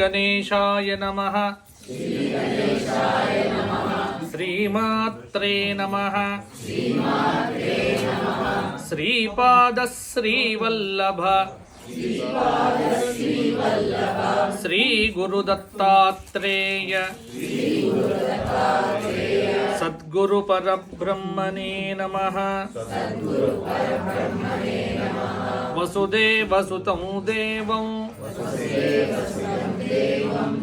గణేశాయ నమః. శ్రీమాత్రే నమః. శ్రీపాద శ్రీవల్లభ శ్రీ గురుదత్తాత్రేయ సద్గురు పరబ్రహ్మణే నమః. వసుదేవసుతం దేవం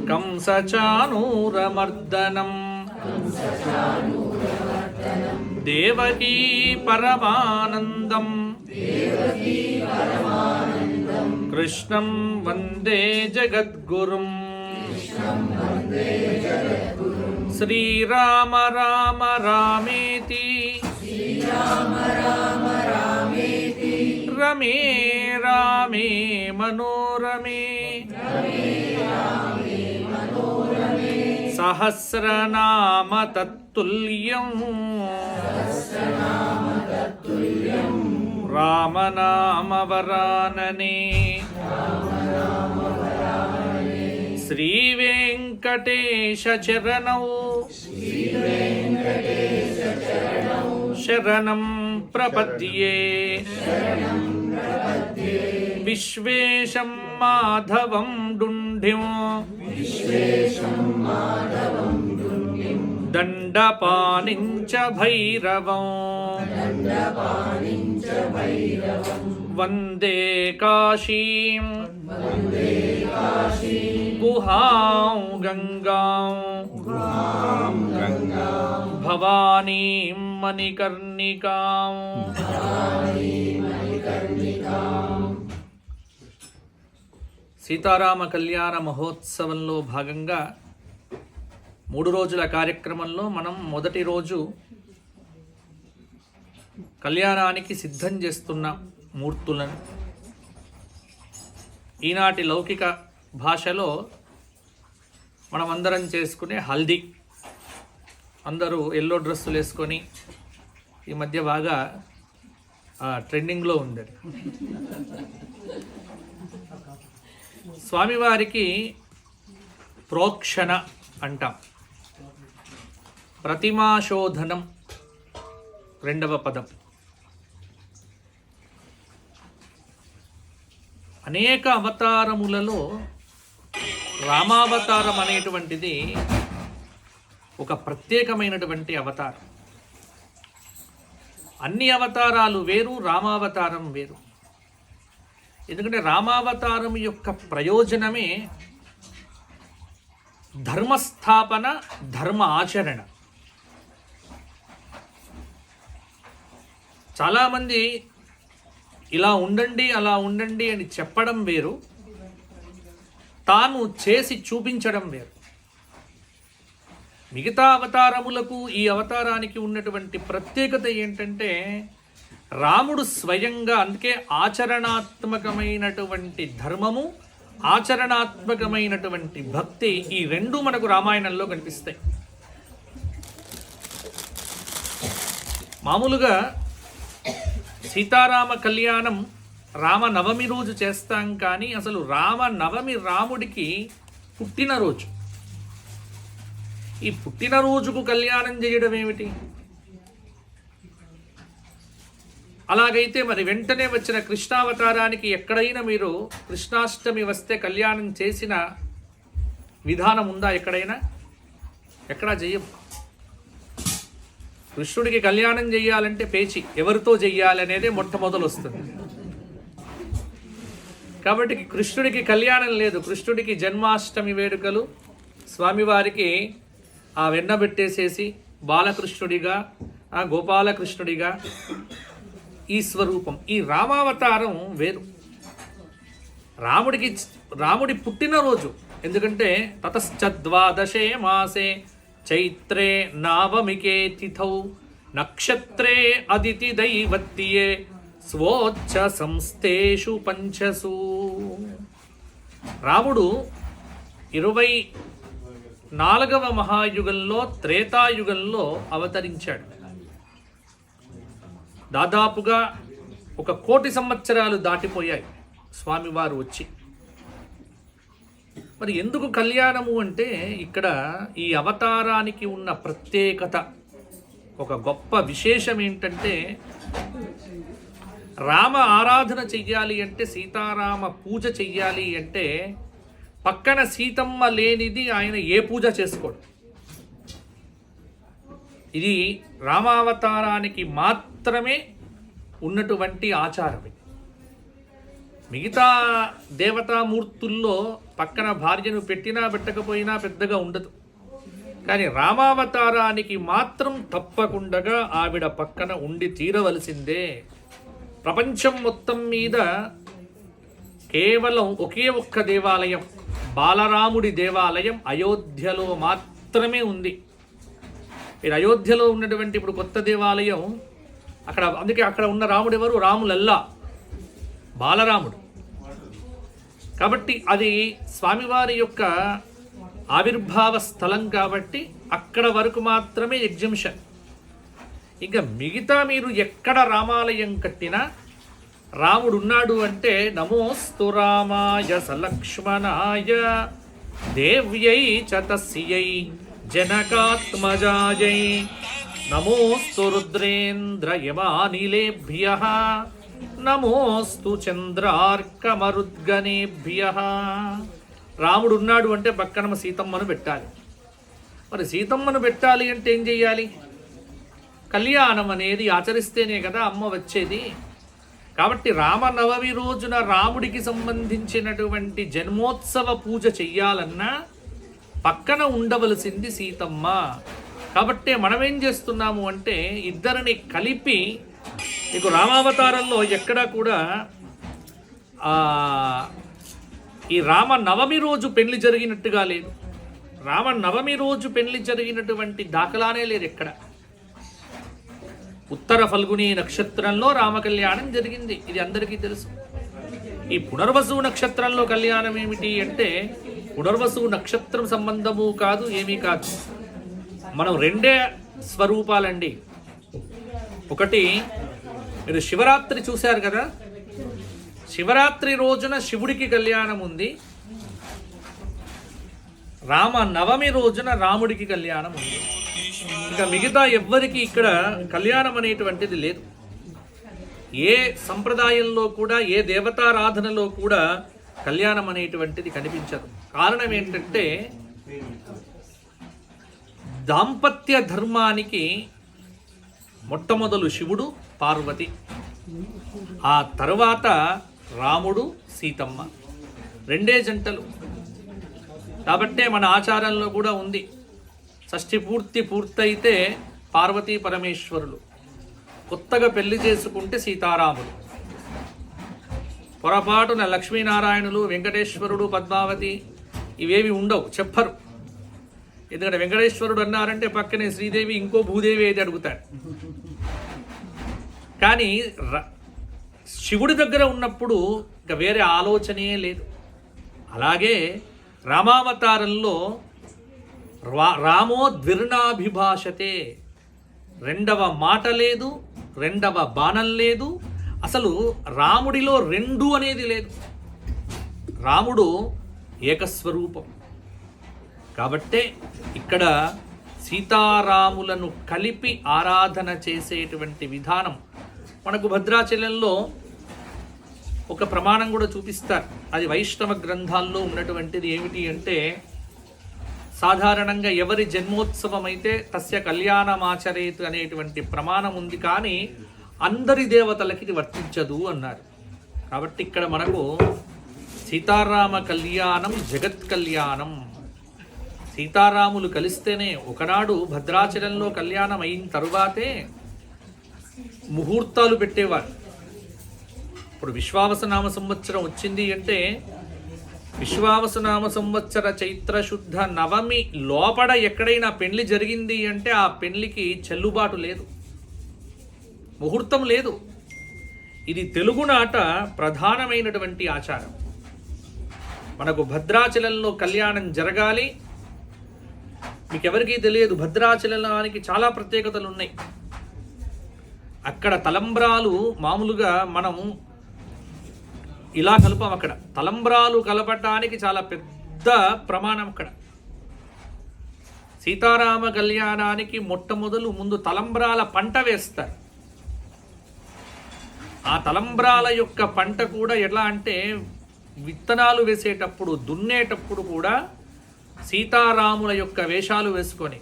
కంసచానూరమర్దనం దేవకీ పరమానందం కృష్ణం వందే జగద్గురుం. శ్రీరామ రామ రామేతి రమే రామే మనోరమే సహస్రనామ తత్తుల్యం రామనామవరాననే. శ్రీ వెంకటేశ చరణౌ శరణం ప్రపద్యే. విశ్వేశం మాధవం డుంఢిం దండపాణించ భైరవం వందే కాశీం గుహాం గంగాం భవానీం మణికర్ణికాం. సీతారామ కళ్యాణ మహోత్సవంలో భాగంగా 3 రోజుల కార్యక్రమంలో మనం మొదటి రోజు కళ్యాణానికి సిద్ధం చేస్తున్న మూర్తులను ఈనాటి లౌకిక భాషలో మనమందరం చేసుకునే హల్దీ. అందరూ ఎల్లో డ్రెస్సులు వేసుకొని ఈ మధ్య బాగా ట్రెండింగ్లో ఉంది. స్వామివారికి ప్రోక్షణ అంటాం. ప్రతిమాశోధనం 2వ పదం. అనేక అవతారములలో రామావతారం అనేటువంటిది ఒక ప్రత్యేకమైనటువంటి అవతారం. అన్ని అవతారాలు వేరు, రామావతారం వేరు. ఎందుకంటే రామావతారం యొక్క ప్రయోజనమే ధర్మస్థాపన, ధర్మ ఆచరణ. చాలామంది ఇలా ఉండండి అలా ఉండండి అని చెప్పడం వేరు, తాను చేసి చూపించడం వేరు. మిగతా అవతారములకు ఈ అవతారానికి ఉన్నటువంటి ప్రత్యేకత ఏంటంటే రాముడు స్వయంగా, అందుకే ఆచరణాత్మకమైనటువంటి ధర్మము, ఆచరణాత్మకమైనటువంటి భక్తి, ఈ రెండు మనకు రామాయణంలో కనిపిస్తాయి. మామూలుగా సీతారామ కళ్యాణం రామనవమి రోజు చేస్తాం, కానీ అసలు రామనవమి రాముడికి పుట్టినరోజు. ఈ పుట్టినరోజుకు కళ్యాణం చేయడం ఏమిటి? అలాగైతే మరి వెంటనే వచ్చిన కృష్ణావతారానికి ఎక్కడైనా మీరు కృష్ణాష్టమి వస్తే కళ్యాణం చేసిన విధానం ఉందా? ఎక్కడైనా ఎక్కడా చెయ్యం. కృష్ణుడికి కళ్యాణం చెయ్యాలంటే పేచి, ఎవరితో చెయ్యాలి అనేదే మొట్టమొదలు వస్తుంది. కాబట్టి కృష్ణుడికి కళ్యాణం లేదు. కృష్ణుడికి జన్మాష్టమి వేడుకలు, స్వామివారికి ఆ వెన్న పెట్టేసేసి బాలకృష్ణుడిగా, ఆ గోపాలకృష్ణుడిగా ఈ స్వరూపం. ఈ రామావతారం వేరు. రాముడి పుట్టినరోజు. ఎందుకంటే తతశ్చద్వాదశే మాసే చైత్రే నవమికే తిథౌ నక్షత్రే అదితి దైవత్యే స్వోచ్చ సంస్థేషు పంచసు. రాముడు 24వ మహాయుగంలో, త్రేతాయుగంలో అవతరించాడు. దాదాపుగా 1,000,000 సంవత్సరాలు దాటిపోయాయి స్వామివారు వచ్చి. మరి ఎందుకు కళ్యాణము అంటే ఇక్కడ ఈ అవతారానికి ఉన్న ప్రత్యేకత, ఒక గొప్ప విశేషం ఏంటంటే రామ ఆరాధన చెయ్యాలి అంటే, సీతారామ పూజ చెయ్యాలి అంటే పక్కన సీతమ్మ లేనిది ఆయన ఏ పూజ చేసుకోడు. ఇది రామావతారానికి మాత్రమే ఉన్నటువంటి ఆచారం. మిగతా దేవతామూర్తుల్లో పక్కన భార్యను పెట్టినా పెట్టకపోయినా పెద్దగా ఉండదు, కానీ రామావతారానికి మాత్రం తప్పకుండా ఆవిడ పక్కన ఉండి తీరవలసిందే. ప్రపంచం మొత్తం మీద కేవలం ఒకే ఒక్క దేవాలయం, బాలరాముడి దేవాలయం అయోధ్యలో మాత్రమే ఉంది. మీరు అయోధ్యలో ఉన్నటువంటి ఇప్పుడు కొత్త దేవాలయం అక్కడ, అందుకే అక్కడ ఉన్న రాముడు ఎవరు? రాములల్లా, బాలరాముడు. కాబట్టి అది స్వామివారి యొక్క ఆవిర్భావ స్థలం కాబట్టి అక్కడ వరకు మాత్రమే ఎగ్జిబిషన్. ఇంకా మిగతా మీరు ఎక్కడ రామాలయం కట్టినా రాముడు ఉన్నాడు అంటే నమోస్తు రామాయ సలక్ష్మణాయ దేవ్యై చ తస్యై జనకాత్మజాయై నమోస్తు రుద్రేంద్ర యమానిలేభ్యః నమోస్తు చంద్రార్కమరుద్గణేభ్యః. రాముడు ఉన్నాడు అంటే పక్కన సీతమ్మను పెట్టాలి. మరి సీతమ్మను పెట్టాలి అంటే ఏం చెయ్యాలి? కళ్యాణం అనేది ఆచరిస్తేనే కదా అమ్మ వచ్చేది. కాబట్టి రామనవమి రోజున రాముడికి సంబంధించినటువంటి జన్మోత్సవ పూజ చెయ్యాలన్నా పక్కన ఉండవలసింది సీతమ్మ. కాబట్టి మనం ఏం చేస్తున్నాము అంటే ఇద్దరిని కలిపి, మీకు రామావతారంలో ఎక్కడా కూడా ఈ రామనవమి రోజు పెళ్లి జరిగినట్టుగా లేదు. రామనవమి రోజు పెళ్లి జరిగినటువంటి దాఖలానే లేదు ఎక్కడ. ఉత్తర ఫల్గుని నక్షత్రంలో రామకళ్యాణం జరిగింది, ఇది అందరికీ తెలుసు. ఈ పునర్వసు నక్షత్రంలో కళ్యాణం ఏమిటి అంటే పునర్వసు నక్షత్రం సంబంధము కాదు, ఏమీ కాదు. మనం రెండే స్వరూపాలండి. ఒకటి, మీరు శివరాత్రి చూశారు కదా, శివరాత్రి రోజున శివుడికి కళ్యాణం ఉంది, రామ నవమి రోజున రాముడికి కళ్యాణం ఉంది. ఇంకా మిగతా ఎవ్వరికి ఇక్కడ కళ్యాణం అనేటువంటిది లేదు. ఏ సంప్రదాయంలో కూడా, ఏ దేవతారాధనలో కూడా కళ్యాణం అనేటువంటిది కనిపించదు. కారణం ఏంటంటే దాంపత్య ధర్మానికి మొట్టమొదలు శివుడు, పార్వతి, ఆ తర్వాత రాముడు, సీతమ్మ, రెండే జంటలు. కాబట్టే మన ఆచారంలో కూడా ఉంది, షష్ఠి పూర్తయితే పార్వతీ పరమేశ్వరులు, కొత్తగా పెళ్లి చేసుకుంటే సీతారాములు, పొరపాటున లక్ష్మీనారాయణులు, వెంకటేశ్వరుడు, పద్మావతి ఇవేవి ఉండవు, చెప్పరు. ఎందుకంటే వెంకటేశ్వరుడు అన్నారంటే పక్కనే శ్రీదేవి, ఇంకో భూదేవి ఏది అడుగుతాడు. కానీ శివుడి దగ్గర ఉన్నప్పుడు ఇంకా వేరే ఆలోచనే లేదు. అలాగే రామావతారంలో రామో ద్విర్ణాభిభాషతే, రెండవ మాట లేదు, రెండవ బాణం లేదు, అసలు రాముడిలో రెండు అనేది లేదు. రాముడు ఏకస్వరూపం. కాబట్టే ఇక్కడ సీతారాములను కలిపి ఆరాధన చేసేటువంటి విధానం మనకు భద్రాచలంలో ఒక ప్రమాణం కూడా చూపిస్తారు. అది వైష్ణవ గ్రంథాల్లో ఉన్నటువంటిది. ఏమిటి అంటే సాధారణంగా ఎవరి జన్మోత్సవం అయితే తస్య కళ్యాణమాచరేత్ అనేటువంటి ప్రమాణం ఉంది, కానీ అందరి దేవతలకి ఇది వర్తించదు అన్నారు. కాబట్టి ఇక్కడ మనకు సీతారామ కళ్యాణం జగత్ కళ్యాణం. సీతారాములు కలిస్తేనే, ఒకనాడు భద్రాచలంలో కళ్యాణం అయిన తరువాతే ముహూర్తాలు పెట్టేవారు. ఇప్పుడు విశ్వావసనామ సంవత్సరం వచ్చింది అంటే విశ్వావసనామ సంవత్సర చైత్ర శుద్ధ నవమి లోపల ఎక్కడైనా పెళ్లి జరిగింది అంటే ఆ పెళ్లికి చెల్లుబాటు లేదు, ముహూర్తం లేదు. ఇది తెలుగునాట ప్రధానమైనటువంటి ఆచారం. మనకు భద్రాచలంలో కళ్యాణం జరగాలి. మీకెవరికీ తెలియదు, భద్రాచలానికి చాలా ప్రత్యేకతలు ఉన్నాయి. అక్కడ తలంబ్రాలు మామూలుగా మనం ఇలా కలుపాం. అక్కడ తలంబ్రాలు కలపటానికి చాలా పెద్ద పెద్ద ప్రమాణం అక్కడ. సీతారామ కళ్యాణానికి మొట్టమొదలు ముందు తలంబ్రాల పంట వేస్తారు. ఆ తలంబ్రాల యొక్క పంట కూడా ఎలా అంటే విత్తనాలు వేసేటప్పుడు దున్నేటప్పుడు కూడా సీతారాముల యొక్క వేషాలు వేసుకొని,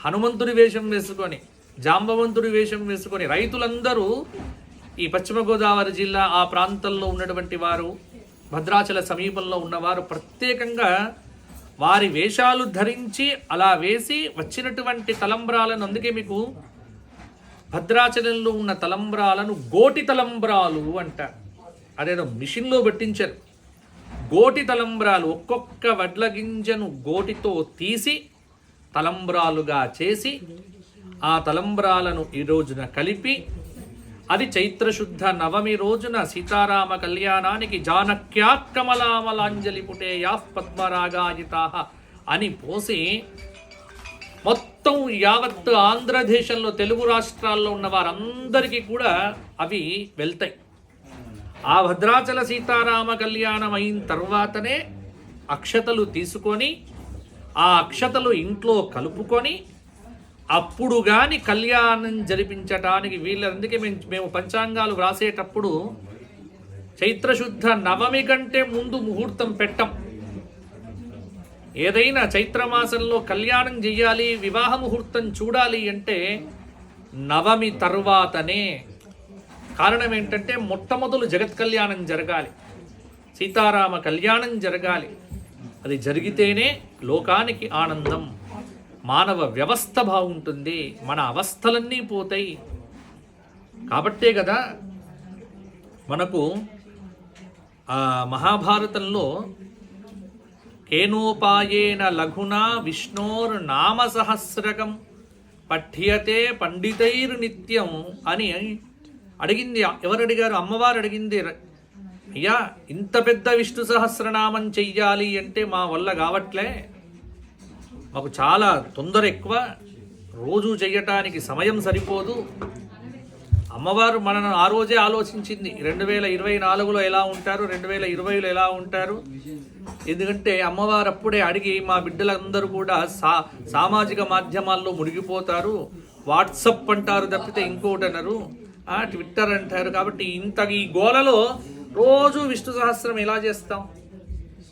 హనుమంతుడి వేషం వేసుకొని, జాంబవంతుడి వేషం వేసుకొని రైతులందరూ ఈ పశ్చిమ గోదావరి జిల్లా ఆ ప్రాంతంలో ఉన్నటువంటి వారు, భద్రాచల సమీపంలో ఉన్నవారు ప్రత్యేకంగా వారి వేషాలు ధరించి అలా వేసి వచ్చినటువంటి తలంబ్రాలను, అందుకే మీకు భద్రాచలంలో ఉన్న తలంబ్రాలను గోటి తలంబ్రాలు అంటారు. అదేదో మిషన్లో పెట్టించారు. గోటి తలంబ్రాలు, ఒక్కొక్క వడ్ల గింజను గోటితో తీసి తలంబ్రాలుగా చేసి ఆ తలంబ్రాలను ఈ రోజున కలిపి, అది చైత్రశుద్ధ నవమి రోజున సీతారామ కళ్యాణానికి జానక్యా కమలామలాంజలి పుటేయా పద్మరాగాజితా అని పోసి మొత్తం యావత్ ఆంధ్రదేశంలో తెలుగు రాష్ట్రాల్లో ఉన్న వారందరికీ కూడా అవి వెళ్తాయి. ఆ భద్రాచల సీతారామ కళ్యాణం అయిన తర్వాతనే అక్షతలు తీసుకొని ఆ అక్షతలు ఇంట్లో కలుపుకొని అప్పుడు కానీ కళ్యాణం జరిపించటానికి వీళ్ళు. అందుకే మేము పంచాంగాలు వ్రాసేటప్పుడు చైత్రశుద్ధ నవమి కంటే ముందు ముహూర్తం పెట్టం. ఏదైనా చైత్రమాసంలో కళ్యాణం చెయ్యాలి, వివాహ ముహూర్తం చూడాలి అంటే నవమి తర్వాతనే. కారణం ఏంటంటే మొట్టమొదలు జగత్ కళ్యాణం జరగాలి, సీతారామ కళ్యాణం జరగాలి. అది జరిగితేనే లోకానికి ఆనందం, మానవ వ్యవస్థ బాగుంటుంది, మన అవస్థలన్నీ పోతాయి. కాబట్టే కదా మనకు మహాభారతంలో కేనోపాయేన లఘునా విష్ణోర్ నామ సహస్రకం పఠ్యతే పండితైర్ నిత్యం అని అడిగింది. ఎవరు అడిగారు? అమ్మవారు అడిగింది. అయ్యా, ఇంత పెద్ద విష్ణు సహస్రనామం చెయ్యాలి అంటే మా వల్ల కావట్లే, మాకు చాలా తొందర ఎక్కువ, రోజు చెయ్యటానికి సమయం సరిపోదు. అమ్మవారు మనను ఆ రోజే ఆలోచించింది. 2024లో ఎలా ఉంటారు, 2020లో ఎలా ఉంటారు. ఎందుకంటే అమ్మవారు అప్పుడే అడిగి, మా బిడ్డలందరూ కూడా సామాజిక మాధ్యమాల్లో మునిగిపోతారు, వాట్సప్ అంటారు తప్పితే ఇంకోటి అన్నారు, ట్విట్టర్ అంటారు. కాబట్టి ఈ గోలలో రోజు విష్ణు సహస్రం ఎలా చేస్తాం?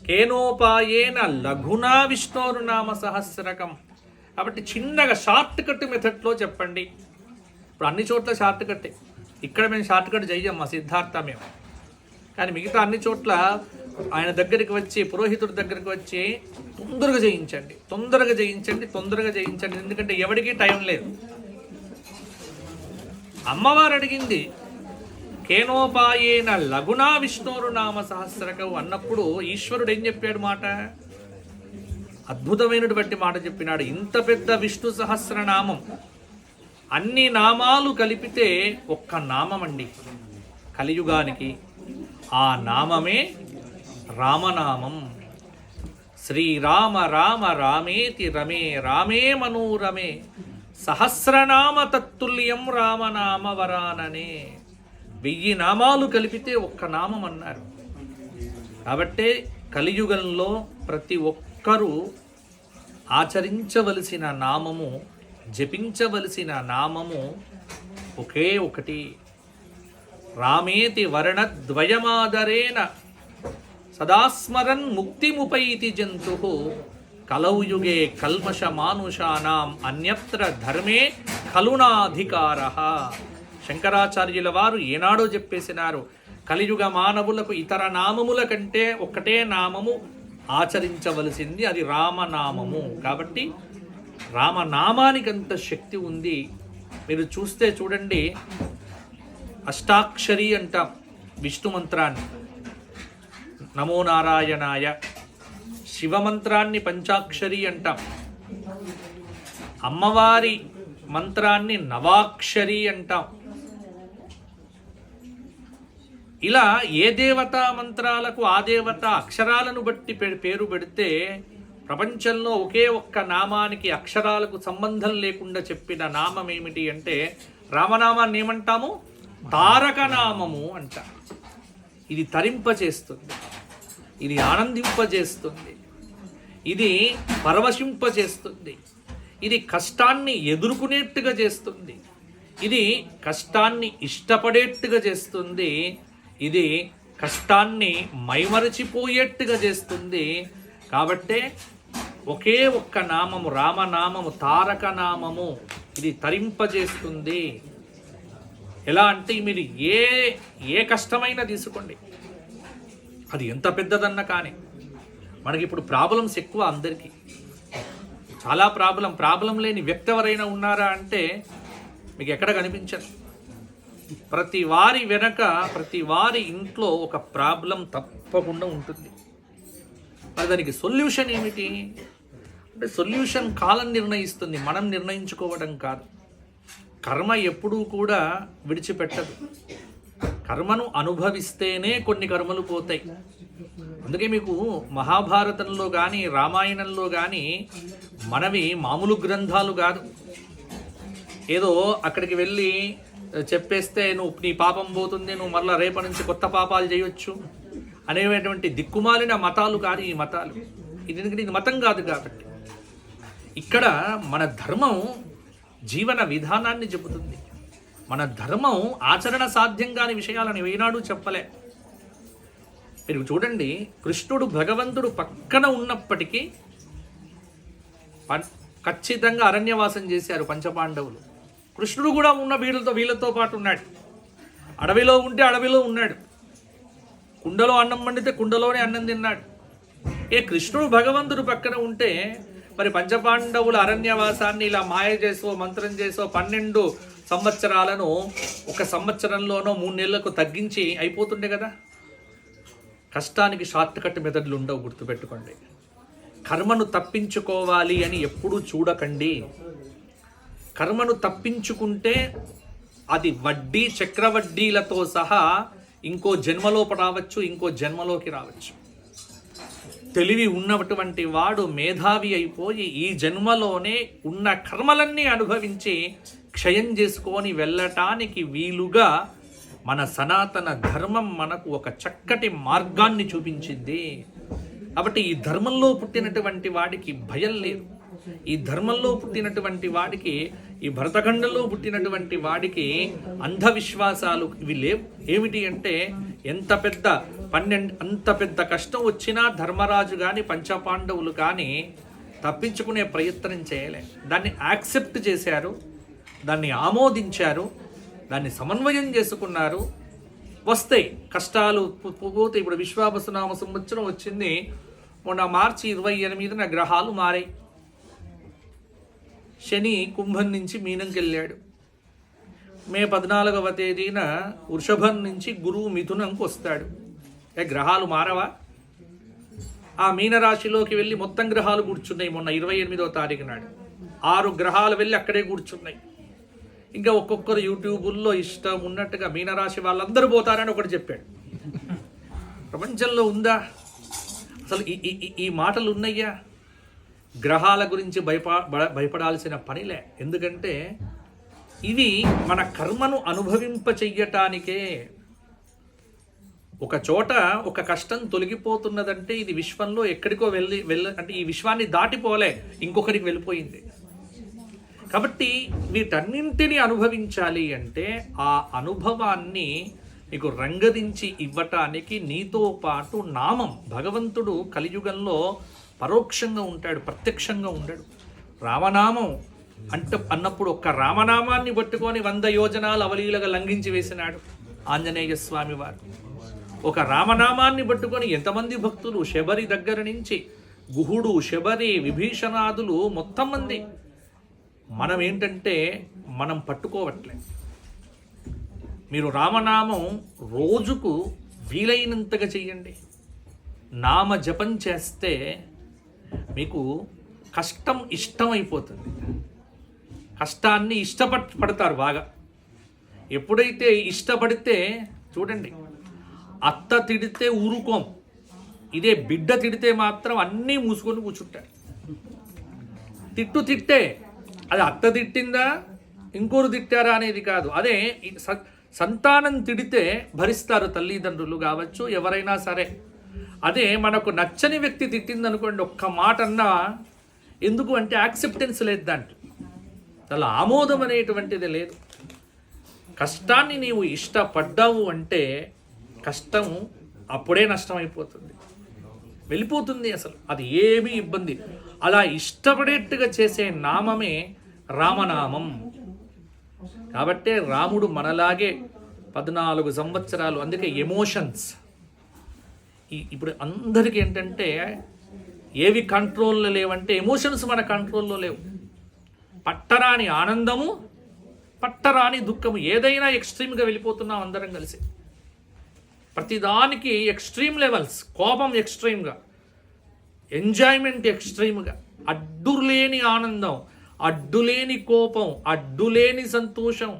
కేనోపాయేన లఘునా విష్ణోరు నామ సహస్రకం. కాబట్టి చిన్నగా షార్ట్ కట్ మెథడ్లో చెప్పండి. ఇప్పుడు అన్ని చోట్ల షార్ట్ కట్టే. ఇక్కడ మేము షార్ట్ కట్ చెయ్యం, మా సిద్ధార్థ మేము. కానీ మిగతా అన్ని చోట్ల ఆయన దగ్గరికి వచ్చి, పురోహితుడి దగ్గరికి వచ్చి తొందరగా చేయించండి, తొందరగా చేయించండి, తొందరగా చేయించండి. ఎందుకంటే ఎవరికి టైం లేదు. అమ్మవారు అడిగింది కేనోపాయేన లఘునా విష్ణోరు నామ సహస్రకం అన్నప్పుడు ఈశ్వరుడు ఏం చెప్పాడు మాట? అద్భుతమైనటువంటి మాట చెప్పినాడు. ఇంత పెద్ద విష్ణు సహస్రనామం, అన్ని నామాలు కలిపితే ఒక్క నామం అండి కలియుగానికి. ఆ నామమే రామనామం. శ్రీరామ రామ రామేతి రమే రామే మనోరమే సహస్రనామ తత్తుల్యం రామనామ వరాననే. 1000 నామాలు కలిపితే ఒక్క నామం అన్నారు. కాబట్టే కలియుగంలో ప్రతి ఒక్కరూ ఆచరించవలసిన నామము, జపించవలసిన నామము ఒకే ఒకటి. రామేతి వర్ణద్వయమాదరేణ సదాస్మరన్ ముక్తిముపైతి జంతు కలౌయుగే కల్మష మానుషానాం అన్యత్ర ధర్మే ఖలునాధికారః. శంకరాచార్యుల వారు ఏనాడో చెప్పేసినారు, కలియుగ మానవులకు ఇతర నామముల కంటే ఒక్కటే నామము ఆచరించవలసింది, అది రామనామము. కాబట్టి రామనామానికి అంత శక్తి ఉంది. మీరు చూస్తే చూడండి, అష్టాక్షరి అంటాం విష్ణు మంత్రాన్ని, నమో నారాయణాయ. శివమంత్రాన్ని పంచాక్షరి అంటాం. అమ్మవారి మంత్రాన్ని నవాక్షరి అంటాం. ఇలా ఏ దేవతా మంత్రాలకు ఆ దేవత అక్షరాలను బట్టి పేరు పెడితే, ప్రపంచంలో ఒకే ఒక్క నామానికి అక్షరాలకు సంబంధం లేకుండా చెప్పిన నామం ఏమిటి అంటే రామనామాన్ని ఏమంటాము? తారక నామము అంట. ఇది తరింపజేస్తుంది, ఇది ఆనందింపజేస్తుంది. ఇది పరవశింపజేస్తుంది, ఇది కష్టాన్ని ఎదుర్కొనేట్టుగా చేస్తుంది, ఇది కష్టాన్ని ఇష్టపడేట్టుగా చేస్తుంది, ఇది కష్టాన్ని మైమరచిపోయేట్టుగా చేస్తుంది. కాబట్టే ఒకే ఒక్క నామము, రామనామము, తారక నామము, ఇది తరింపజేస్తుంది. ఎలా అంటే మీరు ఏ కష్టమైనా తీసుకోండి, అది ఎంత పెద్దదన్నా కానీ. మనకి ఇప్పుడు ప్రాబ్లమ్స్ ఎక్కువ, అందరికీ చాలా ప్రాబ్లం లేని వ్యక్తి ఎవరైనా ఉన్నారా అంటే మీకు ఎక్కడ కనిపించరు. ప్రతి వారి వెనక, ప్రతి వారి ఇంట్లో ఒక ప్రాబ్లం తప్పకుండా ఉంటుంది. మరి దానికి సొల్యూషన్ ఏమిటి అంటే, సొల్యూషన్ కాలం నిర్ణయిస్తుంది, మనం నిర్ణయించుకోవడం కాదు. కర్మ ఎప్పుడూ కూడా విడిచిపెట్టదు. కర్మను అనుభవిస్తేనే కొన్ని కర్మలు పోతాయి. అందుకే మీకు మహాభారతంలో కానీ రామాయణంలో కానీ మనవి మామూలు గ్రంథాలు కాదు. ఏదో అక్కడికి వెళ్ళి చెప్పేస్తే నువ్వు నీ పాపం పోతుంది, నువ్వు మళ్ళీ రేపటి నుంచి కొత్త పాపాలు చేయొచ్చు అనేటువంటి దిక్కుమాలిన మతాలు కాదు ఈ మతాలు. ఇది మతం కాదు. కాబట్టి ఇక్కడ మన ధర్మం జీవన విధానాన్ని చెబుతుంది. మన ధర్మం ఆచరణ సాధ్యం కాని విషయాలను ఏనాడు చెప్పలే. మీరు చూడండి, కృష్ణుడు భగవంతుడు పక్కన ఉన్నప్పటికీ ఖచ్చితంగా అరణ్యవాసం చేశారు పంచపాండవులు. కృష్ణుడు కూడా ఉన్న వీళ్ళతో పాటు ఉన్నాడు. అడవిలో ఉంటే అడవిలో ఉన్నాడు, కుండలో అన్నం వండితే కుండలోనే అన్నం తిన్నాడు. కృష్ణుడు భగవంతుడు పక్కన ఉంటే మరి పంచపాండవుల అరణ్యవాసాన్ని ఇలా మాయ చేసో మంత్రం చేసో 12 సంవత్సరాలను 1 సంవత్సరంలోనో 3 నెలలకు తగ్గించి అయిపోతుండే కదా. కష్టానికి షార్ట్ కట్ మెథడ్లు ఉండవు, గుర్తుపెట్టుకోండి. కర్మను తప్పించుకోవాలి అని ఎప్పుడూ చూడకండి. కర్మను తప్పించుకుంటే అది వడ్డీ చక్రవడ్డీలతో సహా ఇంకో జన్మలోకి రావచ్చు. తెలివి ఉన్నటువంటి వాడు మేధావి అయిపోయి ఈ జన్మలోనే ఉన్న కర్మలన్నీ అనుభవించి క్షయం చేసుకొని వెళ్ళటానికి వీలుగా మన సనాతన ధర్మం మనకు ఒక చక్కటి మార్గాన్ని చూపించింది. కాబట్టి ఈ ధర్మంలో పుట్టినటువంటి వాడికి భయం లేదు. ఈ ధర్మంలో పుట్టినటువంటి వాడికి, ఈ భరతఖండంలో పుట్టినటువంటి వాడికి అంధవిశ్వాసాలు ఇవి లేవు. ఏమిటి అంటే, అంత పెద్ద కష్టం వచ్చినా ధర్మరాజు కానీ పంచపాండవులు కానీ తప్పించుకునే ప్రయత్నం చేయలే. దాన్ని యాక్సెప్ట్ చేశారు, దాన్ని ఆమోదించారు, దాన్ని సమన్వయం చేసుకున్నారు. వస్తాయి కష్టాలు పోతే. ఇప్పుడు విశ్వావసునామ సంవత్సరం వచ్చింది, మొన్న మార్చి 28న గ్రహాలు మారాయి. శని కుంభం నుంచి మీనంకి వెళ్ళాడు. మే 14వ తేదీన వృషభం నుంచి గురువు మిథునంకి వస్తాడు. గ్రహాలు మారవా? ఆ మీనరాశిలోకి వెళ్ళి మొత్తం గ్రహాలు కూర్చున్నాయి. మొన్న 28వ తారీఖు నాడు 6 గ్రహాలు వెళ్ళి అక్కడే కూర్చున్నాయి. ఇంకా ఒక్కొక్కరు యూట్యూబుల్లో ఇష్టం ఉన్నట్టుగా మీనరాశి వాళ్ళందరూ పోతారని ఒకటి చెప్పాడు. ప్రపంచంలో ఉందా అసలు ఈ మాటలు ఉన్నాయ్యా? గ్రహాల గురించి భయపడాల్సిన పనిలే. ఎందుకంటే ఇవి మన కర్మను అనుభవింప చెయ్యటానికే. ఒక చోట ఒక కష్టం తొలగిపోతున్నదంటే ఇది విశ్వంలో ఎక్కడికో అంటే ఈ విశ్వాన్ని దాటిపోలే, ఇంకొకరికి వెళ్ళిపోయింది. కాబట్టి వీటన్నింటినీ అనుభవించాలి అంటే ఆ అనుభవాన్ని నీకు రంగదించి ఇవ్వటానికి నీతో పాటు నామం. భగవంతుడు కలియుగంలో పరోక్షంగా ఉంటాడు, ప్రత్యక్షంగా ఉండడు. రామనామం అన్నప్పుడు ఒక్క రామనామాన్ని పట్టుకొని 100 యోజనాలు అవలీలగా లంఘించి వేసినాడు ఆంజనేయ స్వామి వారు. ఒక రామనామాన్ని పట్టుకొని ఎంతమంది భక్తులు, శబరి దగ్గర నుంచి గుహుడు, శబరి, విభీషణాదులు మొత్తం మంది. మనం ఏంటంటే మనం పట్టుకోవట్లే. మీరు రామనామం రోజుకు వీలైనంతగా చెయ్యండి. నామ జపం చేస్తే మీకు కష్టం ఇష్టమైపోతుంది. కష్టాన్ని ఇష్టపడతారు బాగా. ఎప్పుడైతే ఇష్టపడితే చూడండి, అత్త తిడితే ఊరుకోం, ఇదే బిడ్డ తిడితే మాత్రం అన్నీ మూసుకొని కూర్చుంటారు. తిట్టే అది అత్త తిట్టిందా ఇంకోరు తిట్టారా అనేది కాదు. అదే సంతానం తిడితే భరిస్తారు తల్లిదండ్రులు కావచ్చు, ఎవరైనా సరే. అదే మనకు నచ్చని వ్యక్తి తిట్టింది అనుకోండి, ఒక్క మాట అన్నా ఎందుకు అంటే యాక్సెప్టెన్స్ లేదు దాంట్లో, అలా ఆమోదం అనేటువంటిది లేదు. కష్టాన్ని నీవు ఇష్టపడ్డావు అంటే కష్టం అప్పుడే నష్టం అయిపోతుంది, వెళ్ళిపోతుంది, అసలు అది ఏమీ ఇబ్బంది. అలా ఇష్టపడేట్టుగా చేసే నామమే రామనామం. కాబట్టే రాముడు మనలాగే 14 సంవత్సరాలు, అందుకే ఎమోషన్స్ ఇప్పుడు అందరికీ ఏంటంటే ఏవి కంట్రోల్లో లేవంటే ఎమోషన్స్ మన కంట్రోల్లో లేవు. పట్టరాని ఆనందము, పట్టరాని దుఃఖము, ఏదైనా ఎక్స్ట్రీమ్గా వెళ్ళిపోతున్నాం అందరం కలిసి. ప్రతిదానికి ఎక్స్ట్రీమ్ లెవెల్స్, కోపం ఎక్స్ట్రీమ్గా, ఎంజాయ్మెంట్ ఎక్స్ట్రీమ్గా, అడ్డులేని ఆనందం, అడ్డులేని కోపం, అడ్డులేని సంతోషం.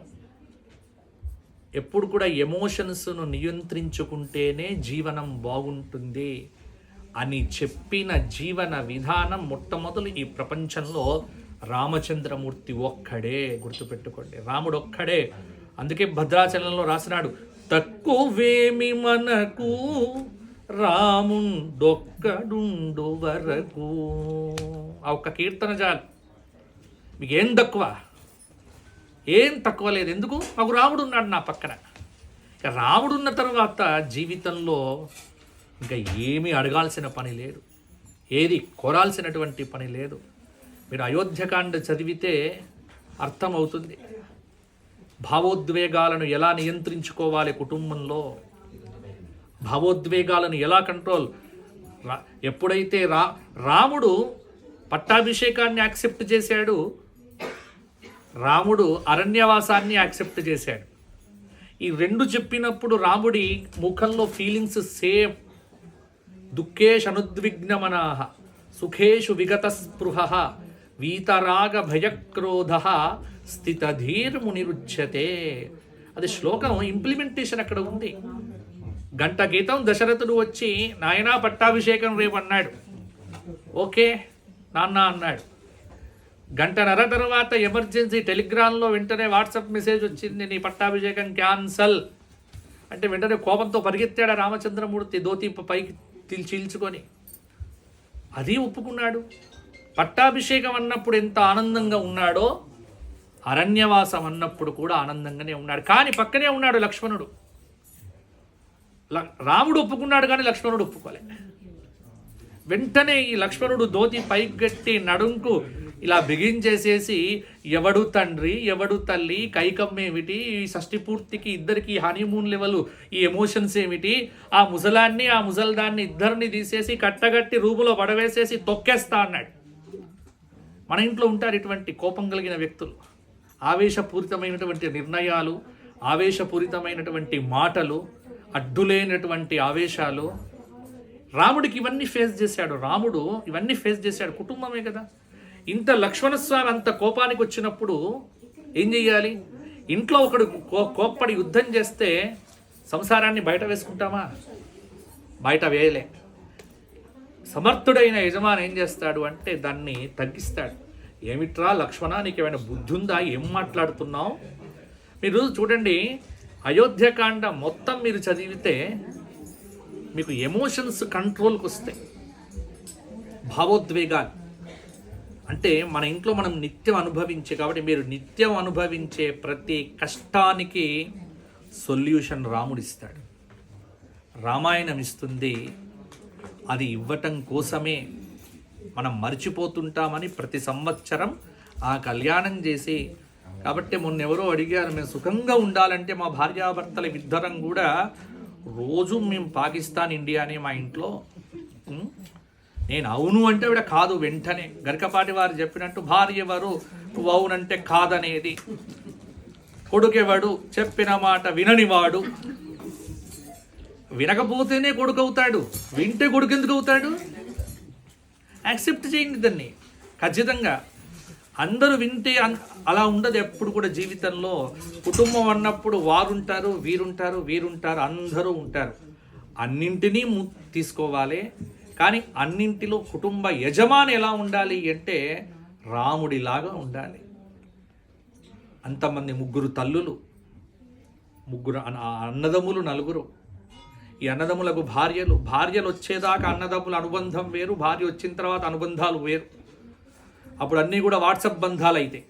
ఎప్పుడు కూడా ఎమోషన్స్ను నియంత్రించుకుంటేనే జీవనం బాగుంటుంది అని చెప్పిన జీవన విధానం మొట్టమొదలు ఈ ప్రపంచంలో రామచంద్రమూర్తి ఒక్కడే. గుర్తుపెట్టుకోండి, రాముడు ఒక్కడే. అందుకే భద్రాచలంలో రాసినాడు, తక్కువేమి మనకు రాముండొక్కడుండు వరకు. ఆ ఒక్క కీర్తన చాలు, మీకేం తక్కువ, ఏం తక్కువ లేదు. ఎందుకు? మాకు రాముడు ఉన్నాడు నా పక్కన. ఇక రాముడు ఉన్న తర్వాత జీవితంలో ఇంకా ఏమీ అడగాల్సిన పని లేదు, ఏది కోరాల్సినటువంటి పని లేదు. మీరు అయోధ్యకాండ చదివితే అర్థమవుతుంది భావోద్వేగాలను ఎలా నియంత్రించుకోవాలి కుటుంబంలో, భావోద్వేగాలను ఎలా కంట్రోల్. ఎప్పుడైతే రాముడు పట్టాభిషేకాన్ని యాక్సెప్ట్ చేశాడు, రాముడు అరణ్యవాసాన్ని యాక్సెప్ట్ చేశాడు. ఈ రెండు చెప్పినప్పుడు రాముడి ముఖంలో ఫీలింగ్స్ సేమ్. దుఃఖేషు అనుద్విగ్నమనాః సుఖేషు విగత స్పృహ వీతరాగ భయక్రోధ స్థితధీర్మునిరుచ్యతే. అది శ్లోకం ఇంప్లిమెంటేషన్ అక్కడ ఉంది. గంట క్రితం దశరథుడు వచ్చి నాయనా పట్టాభిషేకం రేపు అన్నాడు, ఓకే నాన్న అన్నాడు. గంటన్నర తర్వాత ఎమర్జెన్సీ టెలిగ్రామ్లో వెంటనే వాట్సాప్ మెసేజ్ వచ్చింది, నీ పట్టాభిషేకం క్యాన్సల్ అంటే వెంటనే కోపంతో పరిగెత్తాడు రామచంద్రమూర్తి, ధోతి పైకి చీల్చుకొని. అది ఒప్పుకున్నాడు. పట్టాభిషేకం అన్నప్పుడు ఎంత ఆనందంగా ఉన్నాడో అరణ్యవాసం అన్నప్పుడు కూడా ఆనందంగానే ఉన్నాడు. కానీ పక్కనే ఉన్నాడు లక్ష్మణుడు. రాముడు ఒప్పుకున్నాడు కానీ లక్ష్మణుడు ఒప్పుకోలే. వెంటనే ఈ లక్ష్మణుడు ధోతి పైకి గట్టి నడుంకు ఇలా బిగించేసేసి ఎవడు తండ్రి ఎవడు తల్లి, కైకమ్మేమిటి, ఈ షష్ఠి పూర్తికి ఇద్దరికి హనీమూన్ లెవెల్, ఈ ఎమోషన్స్ ఏమిటి, ఆ ముసలాన్ని ఆ ముసల్దాన్ని ఇద్దరిని తీసేసి కట్టగట్టి రూములో పడవేసేసి తొక్కేస్తా అన్నాడు. మన ఇంట్లో ఉంటారు ఇటువంటి కోపం కలిగిన వ్యక్తులు, ఆవేశపూరితమైనటువంటి నిర్ణయాలు, ఆవేశపూరితమైనటువంటి మాటలు, అడ్డులేనటువంటి ఆవేశాలు. రాముడికి ఇవన్నీ ఫేస్ చేశాడు. రాముడు ఇవన్నీ ఫేస్ చేశాడు, కుటుంబమే కదా. ఇంత లక్ష్మణస్వామి అంత కోపానికి వచ్చినప్పుడు ఏం చెయ్యాలి? ఇంట్లో ఒకడు కోప్పడి యుద్ధం చేస్తే సంసారాన్ని బయట వేసుకుంటామా? బయట వేయలే. సమర్థుడైన యజమాని ఏం చేస్తాడు అంటే దాన్ని తగ్గిస్తాడు. ఏమిట్రా లక్ష్మణ, నీకు ఏమైనా బుద్ధి ఉందా, ఏం మాట్లాడుతున్నావు? మీరు చూడండి, అయోధ్యకాండ మొత్తం మీరు చదివితే మీకు ఎమోషన్స్ కంట్రోల్కి వస్తాయి. భావోద్వేగాలు అంటే మన ఇంట్లో మనం నిత్యం అనుభవించే, కాబట్టి మీరు నిత్యం అనుభవించే ప్రతి కష్టానికి సొల్యూషన్ రాముడిస్తాడు, రామాయణం ఇస్తుంది. అది ఇవ్వటం కోసమే మనం మర్చిపోతుంటామని ప్రతి సంవత్సరం ఆ కళ్యాణం చేసి. కాబట్టి మొన్నెవరో అడిగారు, మేము సుఖంగా ఉండాలంటే మా భార్యాభర్తల ఇద్దరం కూడా రోజు మేము పాకిస్తాన్ ఇండియానే మా ఇంట్లో. నేను అవును అంటే ఆవిడ కాదు, వెంటనే గరికపాటి వారు చెప్పినట్టు భార్య ఎవరు, నువ్వు అవునంటే కాదనేది. కొడుకెవడు, చెప్పిన మాట విననివాడు. వినకపోతేనే కొడుకు అవుతాడు, వింటే కొడుకు ఎందుకు అవుతాడు? యాక్సెప్ట్ చేయండి దాన్ని ఖచ్చితంగా. అందరూ వింటే అలా ఉండదు ఎప్పుడు కూడా జీవితంలో. కుటుంబం అన్నప్పుడు వారుంటారు, వీరుంటారు, వీరుంటారు, అందరూ ఉంటారు. అన్నింటినీ తీసుకోవాలి. కానీ అన్నింటిలో కుటుంబ యజమాని ఎలా ఉండాలి అంటే రాముడిలాగా ఉండాలి. అంతమంది ముగ్గురు తల్లులు, ముగ్గురు అన్నదమ్ములు, నలుగురు. ఈ అన్నదమ్ములకు భార్యలు వచ్చేదాకా అన్నదమ్ముల అనుబంధం వేరు, భార్య వచ్చిన తర్వాత అనుబంధాలు వేరు. అప్పుడు అన్నీ కూడా వాట్సాప్ బంధాలు అయితే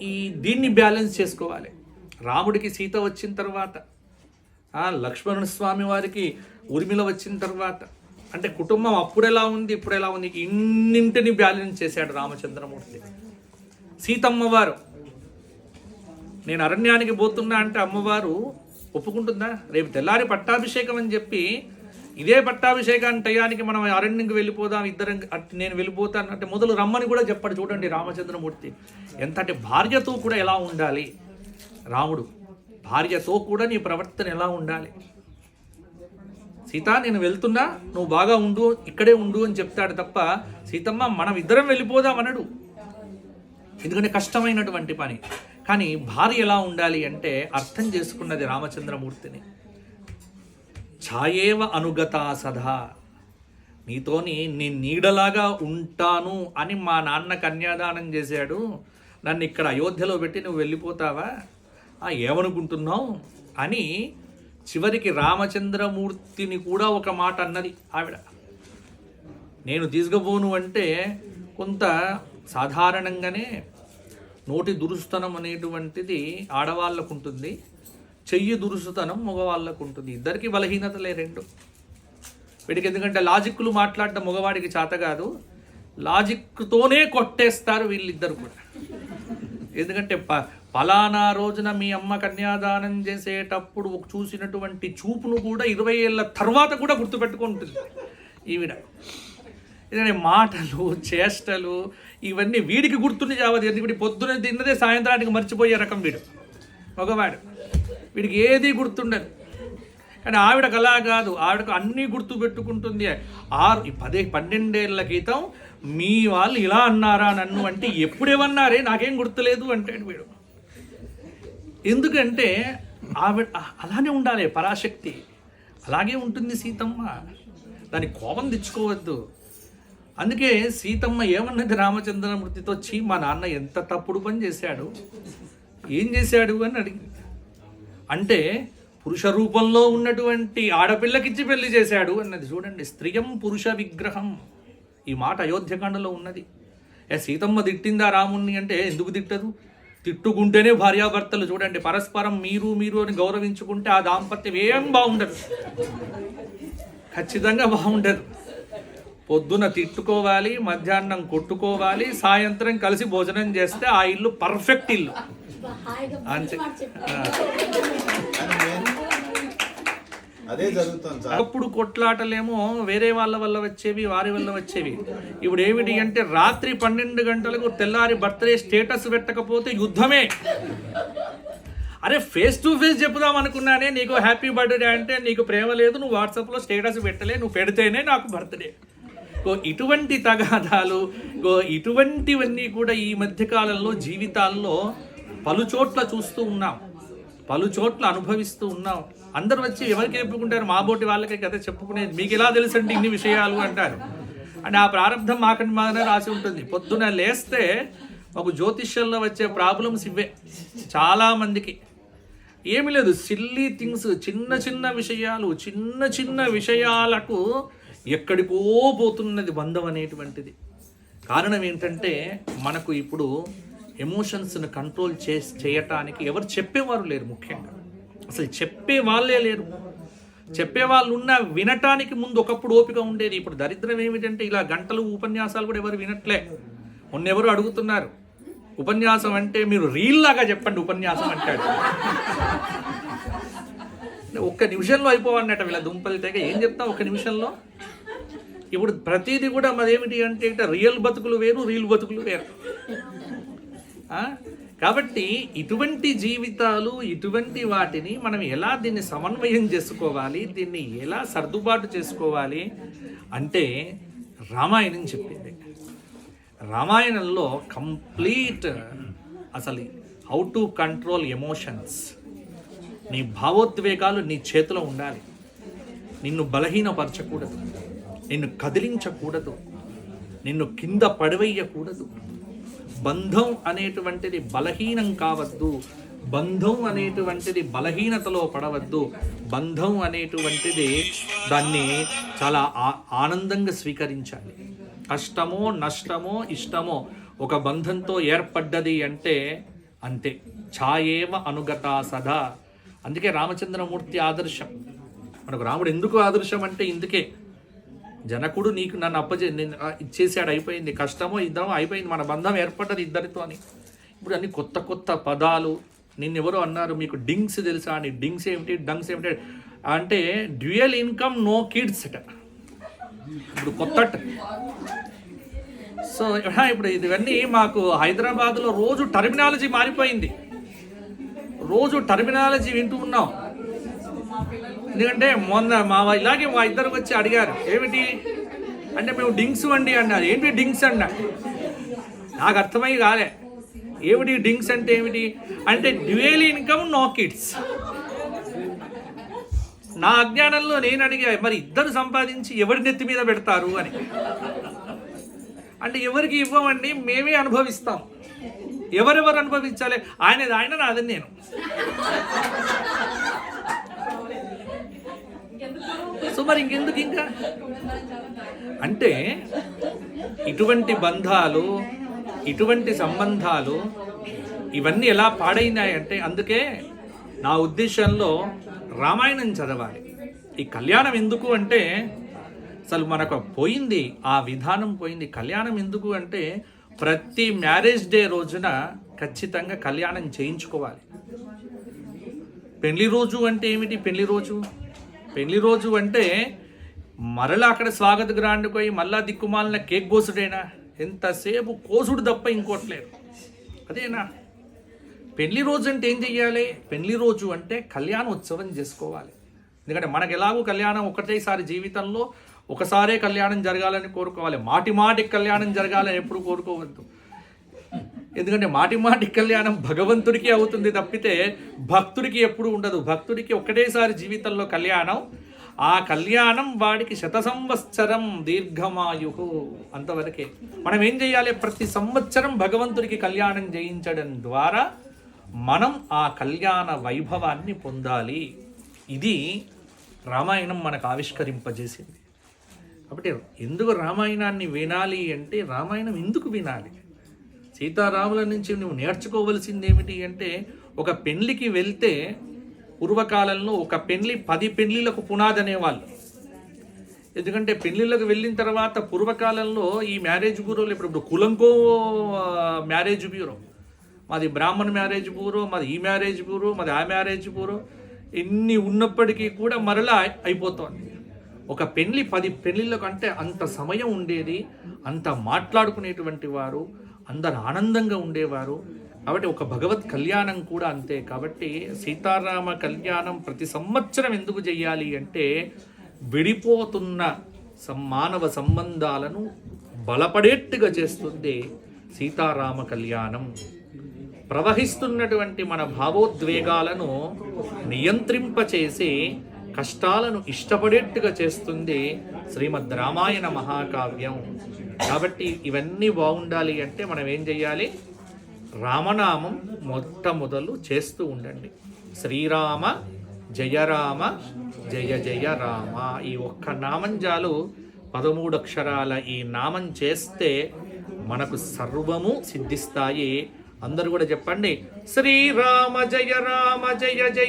ఈ దీన్ని బ్యాలెన్స్ చేసుకోవాలి. రాముడికి సీత వచ్చిన తర్వాత, లక్ష్మణ స్వామి వారికి ఊర్మిళ వచ్చిన తర్వాత, అంటే కుటుంబం అప్పుడు ఎలా ఉంది ఇప్పుడు ఎలా ఉంది, ఇన్నింటిని బ్యాలెన్స్ చేశాడు రామచంద్రమూర్తి. సీతమ్మ వారు నేను అరణ్యానికి పోతున్నా అంటే అమ్మవారు ఒప్పుకుంటుందా? రేపు తెల్లారి పట్టాభిషేకం అని చెప్పి ఇదే పట్టాభిషేకాన్ని టయానికి మనం అరణ్యంకి వెళ్ళిపోదాం ఇద్దరం, నేను వెళ్ళిపోతాను అంటే మొదలు రమ్మని కూడా చెప్పాడు. చూడండి రామచంద్రమూర్తి ఎంత అంటే భార్యతో కూడా ఎలా ఉండాలి రాముడు, భార్యతో కూడా నీ ప్రవర్తన ఎలా ఉండాలి. సీత నేను వెళ్తున్నా, నువ్వు బాగా ఉండు, ఇక్కడే ఉండు అని చెప్తాడు తప్ప సీతమ్మ మనం ఇద్దరం వెళ్ళిపోదాం అనడు. ఎందుకంటే కష్టమైనటువంటి పని. కానీ భార్య ఎలా ఉండాలి అంటే అర్థం చేసుకున్నది రామచంద్రమూర్తిని. ఛాయేవ అనుగతా సదా, నీతోని నేను నీడలాగా ఉంటాను అని మా నాన్న కన్యాదానం చేశాడు, నన్ను ఇక్కడ అయోధ్యలో పెట్టి నువ్వు వెళ్ళిపోతావా, ఏమనుకుంటున్నావు అని చివరికి రామచంద్రమూర్తిని కూడా ఒక మాట అన్నది ఆవిడ. నేను తీసుకుపోను అంటే కొంత సాధారణంగానే నోటి దురుస్తనం అనేటువంటిది ఆడవాళ్ళకు ఉంటుంది, చెయ్యి దురుసుతనం మగవాళ్ళకు ఉంటుంది. ఇద్దరికి బలహీనతలే రెండు. వీడికి ఎందుకంటే లాజిక్లు మాట్లాడటం మగవాడికి చేత కాదు, లాజిక్తోనే కొట్టేస్తారు వీళ్ళిద్దరు కూడా. ఎందుకంటే పలానా రోజున మీ అమ్మ కన్యాదానం చేసేటప్పుడు చూసినటువంటి చూపును కూడా 20 ఏళ్ళ తర్వాత కూడా గుర్తుపెట్టుకుంటుంది ఈవిడ. ఎందుకంటే మాటలు చేష్టలు ఇవన్నీ వీడికి గుర్తుని చావదు. ఎందుకంటే పొద్దున తిన్నదే సాయంత్రానికి మర్చిపోయే రకం వీడు మగవాడు, వీడికి ఏది గుర్తుండదు. కానీ ఆవిడకు అలా కాదు, ఆవిడకు అన్నీ గుర్తు పెట్టుకుంటుంది. 12 ఏళ్ల క్రితం మీ వాళ్ళు ఇలా అన్నారా నన్ను అంటే ఎప్పుడేమన్నారే నాకేం గుర్తులేదు అంటాడు వీడు. ఎందుకంటే ఆవిడ అలానే ఉండాలి, పరాశక్తి అలాగే ఉంటుంది సీతమ్మ, దానికి కోపం తెచ్చుకోవద్దు. అందుకే సీతమ్మ ఏమన్నది రామచంద్రమూర్తితో, మా నాన్న ఎంత తప్పుడు పని చేశాడు, ఏం చేశాడు అని అడిగింది. అంటే పురుష రూపంలో ఉన్నటువంటి ఆడపిల్లకిచ్చి పెళ్లి చేశాడు అన్నది. చూడండి, స్త్రియం పురుష విగ్రహం, ఈ మాట అయోధ్యకాండలో ఉన్నది. సీతమ్మ తిట్టిందా రాముణ్ణి అంటే ఎందుకు తిట్టదు? తిట్టుకుంటేనే భార్యాభర్తలు చూడండి పరస్పరం మీరు అని గౌరవించుకుంటే ఆ దాంపత్యం ఏం బాగుండదు, ఖచ్చితంగా బాగుండదు. పొద్దున తిట్టుకోవాలి, మధ్యాహ్నం కొట్టుకోవాలి, సాయంత్రం కలిసి భోజనం చేస్తే ఆ ఇల్లు పర్ఫెక్ట్ ఇల్లు అంతే. అదే జరుగుతుంది. అప్పుడు కొట్లాటలేమో వేరే వాళ్ళ వల్ల వచ్చేవి, వారి వల్ల వచ్చేవి. ఇప్పుడు ఏమిటి అంటే రాత్రి 12 గంటలకు తెల్లారి బర్త్డే స్టేటస్ పెట్టకపోతే యుద్ధమే. అరే ఫేస్ టు ఫేస్ చెప్పుదాం అనుకున్నానే, నీకు హ్యాపీ బర్త్డే అంటే నీకు ప్రేమ లేదు, నువ్వు వాట్సాప్లో స్టేటస్ పెట్టలే, నువ్వు పెడితేనే నాకు బర్త్డే. ఇటువంటి తగాదాలు, ఇటువంటివన్నీ కూడా ఈ మధ్యకాలంలో జీవితాల్లో పలుచోట్ల చూస్తూ ఉన్నాం, పలుచోట్ల అనుభవిస్తూ ఉన్నాం. అందరు వచ్చి ఎవరికి చెప్పుకుంటారు, మా బోటి వాళ్ళకే కదా చెప్పుకునేది, మీకు ఎలా తెలుసండి ఇన్ని విషయాలు అంటారు. అంటే ఆ ప్రారంభం మాకని మాత్రమే రాసి ఉంటుంది. పొద్దున లేస్తే ఒక జ్యోతిష్యంలో వచ్చే ప్రాబ్లమ్స్ ఇవే చాలామందికి. ఏమి లేదు, సిల్లీ థింగ్స్, చిన్న చిన్న విషయాలకు ఎక్కడికో పోతున్నది బంధం అనేటువంటిది. కారణం ఏంటంటే మనకు ఇప్పుడు ఎమోషన్స్ని కంట్రోల్ చేయటానికి ఎవరు చెప్పేవారు లేరు. ముఖ్యంగా అసలు చెప్పే వాళ్ళే లేరు. చెప్పేవాళ్ళు ఉన్నా వినటానికి ముందు ఒకప్పుడు ఓపిక ఉండేది. ఇప్పుడు దరిద్రం ఏమిటంటే ఇలా గంటలు ఉపన్యాసాలు కూడా ఎవరు వినట్లే. మొన్నెవరు అడుగుతున్నారు, ఉపన్యాసం అంటే మీరు రీల్ లాగా చెప్పండి ఉపన్యాసం అంటాడు. ఒక్క నిమిషంలో అయిపోవన్నట వీళ్ళ దుంపలు తెగ. ఏం చెప్తాం ఒక్క నిమిషంలో? ఇప్పుడు ప్రతిదీ కూడా మరేమిటి అంటే రియల్ బతుకులు వేరు, రీల్ బతుకులు వేరు. కాబట్టి ఇటువంటి జీవితాలు, ఇటువంటి వాటిని మనం ఎలా దీన్ని సమన్వయం చేసుకోవాలి, దీన్ని ఎలా సర్దుబాటు చేసుకోవాలి అంటే రామాయణం చెప్పింది. రామాయణంలో కంప్లీట్ అసలు హౌ టు కంట్రోల్ ఎమోషన్స్. నీ భావోద్వేగాలు నీ చేతిలో ఉండాలి. నిన్ను బలహీనపరచకూడదు, నిన్ను కదిలించకూడదు, నిన్ను కింద పడవేయకూడదు. బంధం అనేటువంటిది బలహీనం కావద్దు, బంధం అనేటువంటిది బలహీనతలో పడవద్దు. బంధం అనేటువంటిది దాన్ని చాలా ఆనందంగా స్వీకరించాలి. కష్టమో నష్టమో ఇష్టమో ఒక బంధంతో ఏర్పడ్డది అంటే అంతే. ఛాయేవ అనుగత సదా. అందుకే రామచంద్రమూర్తి ఆదర్శం. మనకు రాముడు ఎందుకు ఆదర్శం అంటే ఇందుకే. జనకుడు నీకు నన్ను ఇచ్చేసాడు, అయిపోయింది, కష్టమో ఇద్దరమో అయిపోయింది, మన బంధం ఏర్పడ్డది ఇద్దరితో అని. ఇప్పుడు అన్ని కొత్త కొత్త పదాలు. నిన్నెవరో అన్నారు మీకు డింగ్స్ తెలుసా అని. డింగ్స్ ఏమిటి, డంగ్స్ ఏమిటి అంటే డ్యూయల్ ఇన్కమ్ నో కిడ్స్ అట. ఇప్పుడు కొత్త. సో ఇప్పుడు ఇవన్నీ మాకు హైదరాబాద్లో రోజు టర్మినాలజీ మారిపోయింది. రోజు టర్మినాలజీ వింటూ ఉన్నాం. ఎందుకంటే మొన్న ఇలాగే మా ఇద్దరు వచ్చి అడిగారు ఏమిటి అంటే మేము డింగ్స్ అండి అన్నారు. ఏంటి డింగ్స్ అన్నా, నాకు అర్థమై కాలే. ఏమిటి డింగ్స్ అంటే ఏమిటి అంటే డ్యూయల్ ఇన్కమ్ నో కిడ్స్. నా అజ్ఞానంలో నేను అడిగా మరి ఇద్దరు సంపాదించి ఎవరి నెత్తి మీద పెడతారు అని. అంటే ఎవరికి ఇవ్వమండి, మేమే అనుభవిస్తాం. ఎవరెవరు అనుభవించాలి? ఆయన నాదని నేను. సో మరి ఇంకెందుకు ఇంకా అంటే ఇటువంటి బంధాలు, ఇటువంటి సంబంధాలు ఇవన్నీ ఎలా పాడైనాయంటే అందుకే నా ఉద్దేశంలో రామాయణం చదవాలి. ఈ కళ్యాణం ఎందుకు అంటే అసలు మనకు పోయింది, ఆ విధానం పోయింది. కళ్యాణం ఎందుకు అంటే ప్రతి మ్యారేజ్ డే రోజున ఖచ్చితంగా కళ్యాణం చేయించుకోవాలి. పెళ్లి రోజు అంటే ఏమిటి? పెళ్లి రోజు అంటే మరలా అక్కడ స్వాగత గ్రాండ్కి పోయి మళ్ళా దిక్కుమాలిన కేక్ కోసుడేనా? ఎంతసేపు కోసుడు తప్ప ఇంకోట్లేదు. అదేనా పెళ్లి రోజు అంటే? ఏం చెయ్యాలి? పెళ్లి రోజు అంటే కళ్యాణోత్సవం చేసుకోవాలి. ఎందుకంటే మనకు ఎలాగో కళ్యాణం ఒకటేసారి జీవితంలో ఒకసారే కళ్యాణం జరగాలని కోరుకోవాలి. మాటికి కళ్యాణం జరగాలని ఎప్పుడు కోరుకోవద్దు. ఎందుకంటే మాటికి కళ్యాణం భగవంతుడికి అవుతుంది తప్పితే భక్తుడికి ఎప్పుడు ఉండదు. భక్తుడికి ఒకటేసారి జీవితంలో కళ్యాణం. ఆ కళ్యాణం వాడికి 100 సంవత్సరం దీర్ఘమాయు, అంతవరకే. మనం ఏం చేయాలి? ప్రతి సంవత్సరం భగవంతుడికి కళ్యాణం చేయించడం ద్వారా మనం ఆ కళ్యాణ వైభవాన్ని పొందాలి. ఇది రామాయణం మనకు ఆవిష్కరింపజేసింది. కాబట్టి ఎందుకు రామాయణాన్ని వినాలి అంటే రామాయణం ఎందుకు వినాలి? సీతారాముల నుంచి నువ్వు నేర్చుకోవలసింది ఏమిటి అంటే ఒక పెళ్లికి వెళ్తే పూర్వకాలంలో ఒక పెళ్లి 10 పెళ్లిలకు పునాది అనేవాళ్ళు. ఎందుకంటే పెళ్లిళ్ళకు వెళ్ళిన తర్వాత పూర్వకాలంలో ఈ మ్యారేజ్ బ్యూరోలు ఇప్పుడు కులంకో మ్యారేజ్ బ్యూరో, మాది బ్రాహ్మణ్ మ్యారేజ్ బ్యూరో, మాది ఈ మ్యారేజ్ బ్యూరో, మాది ఆ మ్యారేజ్ బ్యూరో, ఎన్ని ఉన్నప్పటికీ కూడా మరలా అయిపోతుంది. ఒక పెళ్లి 10 పెళ్లిళ్ళకు అంటే అంత సమయం ఉండేది, అంత మాట్లాడుకునేటువంటి వారు, అందరు ఆనందంగా ఉండేవారు. కాబట్టి ఒక భగవత్ కళ్యాణం కూడా అంతే. కాబట్టి సీతారామ కళ్యాణం ప్రతి సంవత్సరం ఎందుకు చెయ్యాలి అంటే విడిపోతున్న మానవ సంబంధాలను బలపడేట్టుగా చేస్తుంది సీతారామ కళ్యాణం. ప్రవహిస్తున్నటువంటి మన భావోద్వేగాలను నియంత్రింపచేసి కష్టాలను ఇష్టపడేట్టుగా చేస్తుంది శ్రీమద్ రామాయణ మహాకావ్యం. కాబట్టి ఇవన్నీ బాగుండాలి అంటే మనం ఏం చెయ్యాలి? రామనామం మొట్టమొదలు చేస్తూ ఉండండి. శ్రీరామ జయ రామ జయ జయ రామ. ఈ ఒక్క నామం చాలు. 13 అక్షరాల ఈ నామం చేస్తే మనకు సర్వము సిద్ధిస్తాయి. అందరూ కూడా చెప్పండి, శ్రీరామ జయ రామ జయ జయ.